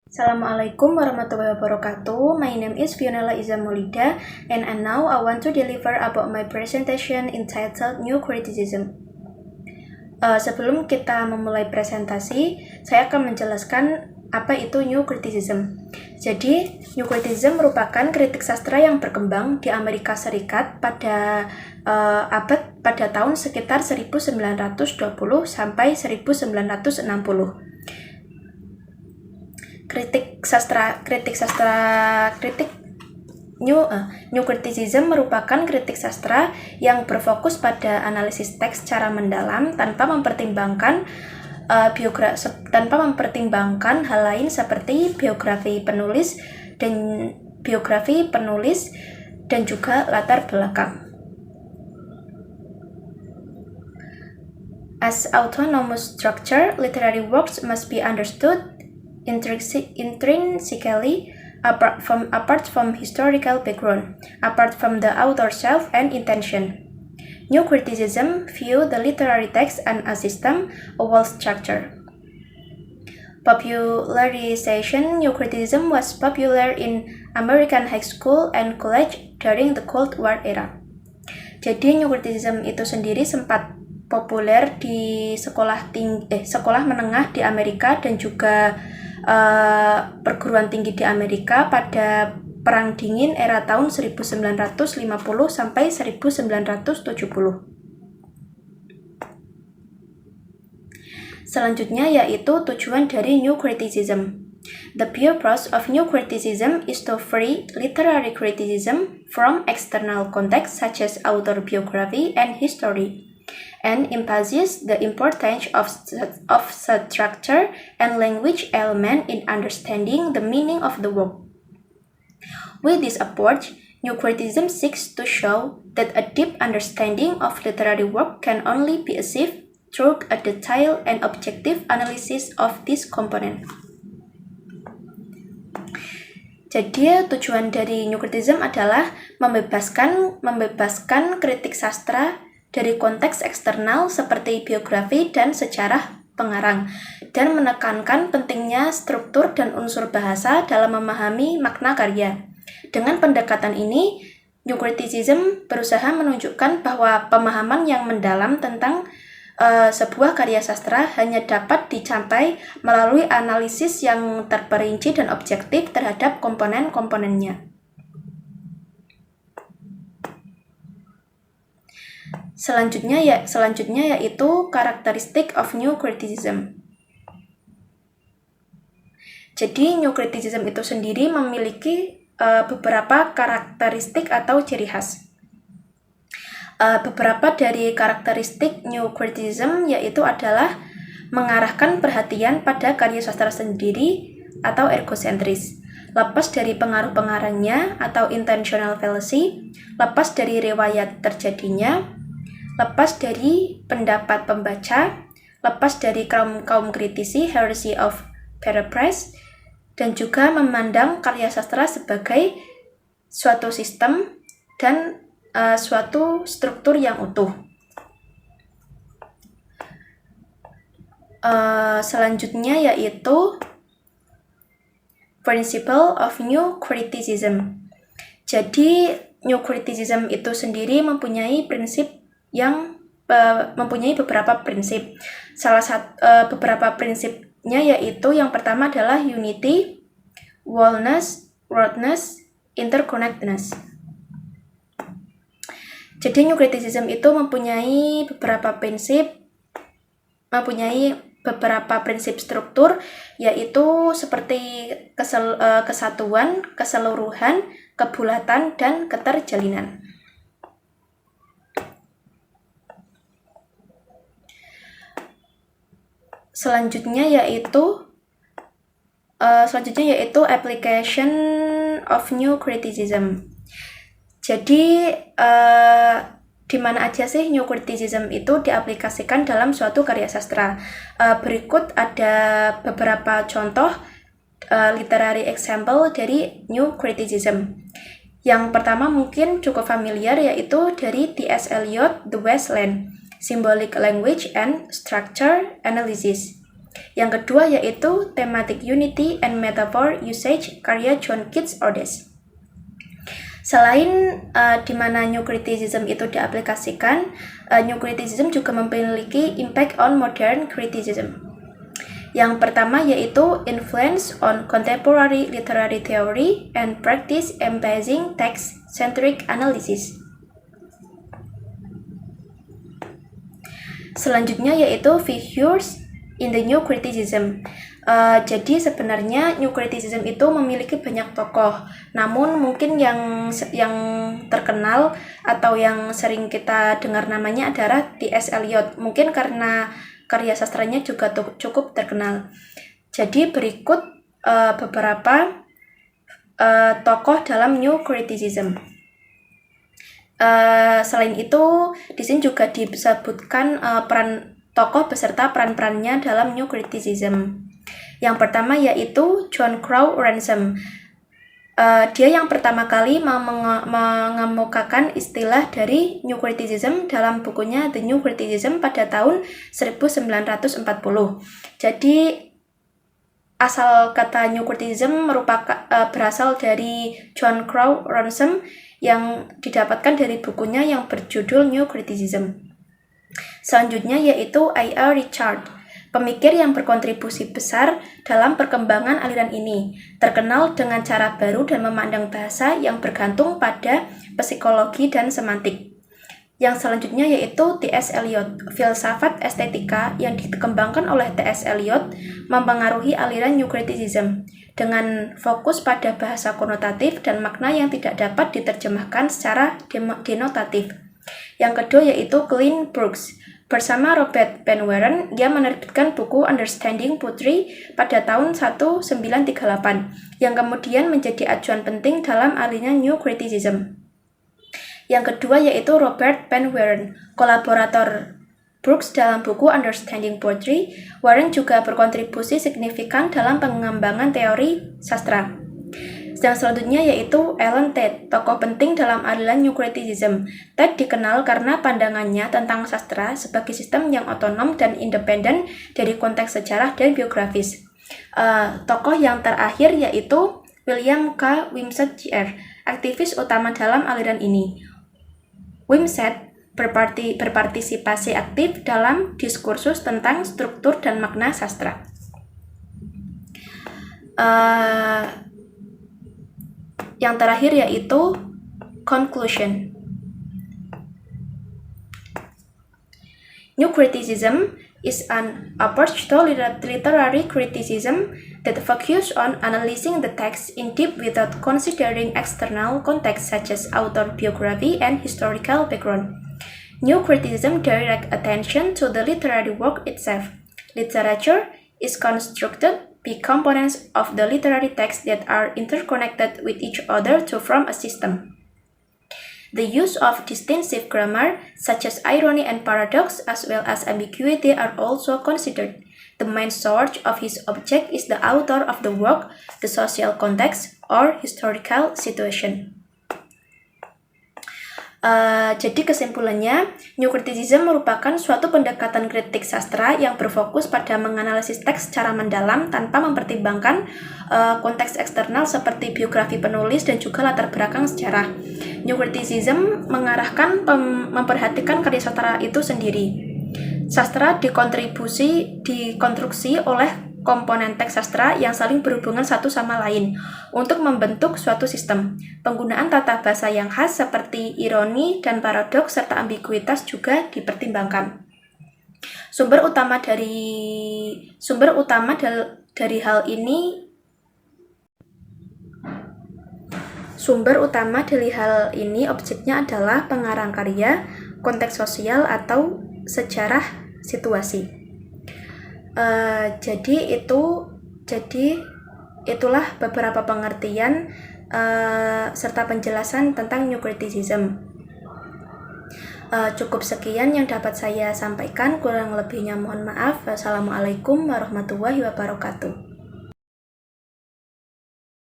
Assalamualaikum warahmatullahi wabarakatuh. My name is Fionella Izamolida, and now I want to deliver about my presentation entitled New Criticism. Sebelum kita memulai presentasi, saya akan menjelaskan apa itu New Criticism. Jadi, New Criticism merupakan kritik sastra yang berkembang di Amerika Serikat pada tahun sekitar 1920 sampai 1960. New Criticism merupakan kritik sastra yang berfokus pada analisis teks secara mendalam tanpa mempertimbangkan hal lain seperti biografi penulis dan juga latar belakang. As autonomous structure, literary works must be understood intrinsically apart from historical background, apart from the author self and intention. New Criticism view the literary text as a system, a whole structure. Popularization. New Criticism was popular in American high school and college during the Cold War era. Jadi New Criticism itu sendiri sempat populer di sekolah menengah di Amerika dan juga perguruan tinggi di Amerika pada Perang Dingin era tahun 1950 sampai 1970. Selanjutnya yaitu tujuan dari New Criticism. The purpose of New Criticism is to free literary criticism from external context such as author biography and history, and emphasizes the importance of structure and language element in understanding the meaning of the work. With this approach, New Criticism seeks to show that a deep understanding of literary work can only be achieved through a detailed and objective analysis of this component. Jadi tujuan dari New Criticism adalah membebaskan kritik sastra dari konteks eksternal seperti biografi dan sejarah pengarang, dan menekankan pentingnya struktur dan unsur bahasa dalam memahami makna karya. Dengan pendekatan ini, New Criticism berusaha menunjukkan bahwa pemahaman yang mendalam tentang sebuah karya sastra hanya dapat dicapai melalui analisis yang terperinci dan objektif terhadap komponen-komponennya. Selanjutnya yaitu karakteristik of New Criticism. Jadi New Criticism itu sendiri memiliki beberapa karakteristik atau ciri khas. Beberapa dari karakteristik New Criticism yaitu adalah mengarahkan perhatian pada karya sastra sendiri atau ergosentris, lepas dari pengaruh-pengarangnya atau intentional fallacy, lepas dari riwayat terjadinya, lepas dari pendapat pembaca, lepas dari kaum kritisi, heresy of paraphrase, dan juga memandang karya sastra sebagai suatu sistem dan suatu struktur yang utuh. Selanjutnya yaitu Principle of New Criticism. Jadi New Criticism itu sendiri mempunyai beberapa prinsip. Beberapa prinsipnya yaitu yang pertama adalah unity, wholeness, worldness, interconnectedness. Jadi New Criticism itu mempunyai beberapa prinsip struktur, yaitu seperti kesatuan, keseluruhan, kebulatan, dan keterjalinan. Selanjutnya yaitu application of New Criticism. Jadi di mana aja sih New Criticism itu diaplikasikan dalam suatu karya sastra? Berikut ada beberapa contoh literary example dari New Criticism. Yang pertama mungkin cukup familiar, yaitu dari T.S. Eliot, The Wasteland, Symbolic Language and Structure Analysis. Yang kedua yaitu Thematic Unity and Metaphor Usage karya John Keats Ordes. Selain di mana New Criticism itu diaplikasikan, New Criticism juga memiliki impact on modern criticism. Yang pertama yaitu Influence on Contemporary Literary Theory and Practice Emphasizing Text-Centric Analysis. Selanjutnya yaitu Figures in the New Criticism. Jadi sebenarnya New Criticism itu memiliki banyak tokoh, namun mungkin yang terkenal atau yang sering kita dengar namanya adalah T.S. Eliot. Mungkin karena karya sastranya juga cukup terkenal. Jadi berikut beberapa tokoh dalam New Criticism. Selain itu, di sini juga disebutkan peran tokoh beserta peran-perannya dalam New Criticism. Yang pertama yaitu John Crowe Ransom. Dia yang pertama kali mengemukakan istilah dari New Criticism dalam bukunya The New Criticism pada tahun 1940. Jadi asal kata New Criticism berasal dari John Crowe Ransom yang didapatkan dari bukunya yang berjudul New Criticism. Selanjutnya yaitu I.R. Richard, pemikir yang berkontribusi besar dalam perkembangan aliran ini, terkenal dengan cara baru dan memandang bahasa yang bergantung pada psikologi dan semantik. Yang selanjutnya yaitu T.S. Eliot, filsafat estetika yang dikembangkan oleh T.S. Eliot mempengaruhi aliran New Criticism dengan fokus pada bahasa konotatif dan makna yang tidak dapat diterjemahkan secara denotatif. Yang kedua yaitu Glenn Brooks. Bersama Robert Penn-Warren, dia menerbitkan buku Understanding Poetry pada tahun 1938, yang kemudian menjadi acuan penting dalam aliran New Criticism. Yang kedua yaitu Robert Penn-Warren, kolaborator Brooks dalam buku Understanding Poetry. Warren juga berkontribusi signifikan dalam pengembangan teori sastra. Yang selanjutnya yaitu Alan Tate, tokoh penting dalam aliran New Criticism. Tate dikenal karena pandangannya tentang sastra sebagai sistem yang otonom dan independen dari konteks sejarah dan biografis. Tokoh yang terakhir yaitu William K. Wimsett Jr., aktivis utama dalam aliran ini. Wimsett berpartisipasi aktif dalam diskursus tentang struktur dan makna sastra. Yang terakhir yaitu Conclusion. New Criticism is an approach to literary criticism that focuses on analyzing the text in depth without considering external context such as author biography and historical background. New Criticism directs attention to the literary work itself. Literature is constructed by components of the literary text that are interconnected with each other to form a system. The use of distinctive grammar, such as irony and paradox, as well as ambiguity, are also considered. The main source of his object is the author of the work, the social context, or historical situation. Jadi kesimpulannya, New Criticism merupakan suatu pendekatan kritik sastra yang berfokus pada menganalisis teks secara mendalam tanpa mempertimbangkan konteks eksternal seperti biografi penulis dan juga latar belakang sejarah. New Criticism memperhatikan karya sastra itu sendiri. Sastra dikonstruksi oleh komponen teks sastra yang saling berhubungan satu sama lain untuk membentuk suatu sistem. Penggunaan tata bahasa yang khas seperti ironi dan paradoks serta ambiguitas juga dipertimbangkan. Sumber utama dari hal ini objeknya adalah pengarang karya, konteks sosial atau sejarah situasi. Jadi itulah beberapa pengertian serta penjelasan tentang New Criticism. Cukup sekian yang dapat saya sampaikan, kurang lebihnya mohon maaf. Wassalamualaikum warahmatullahi wabarakatuh.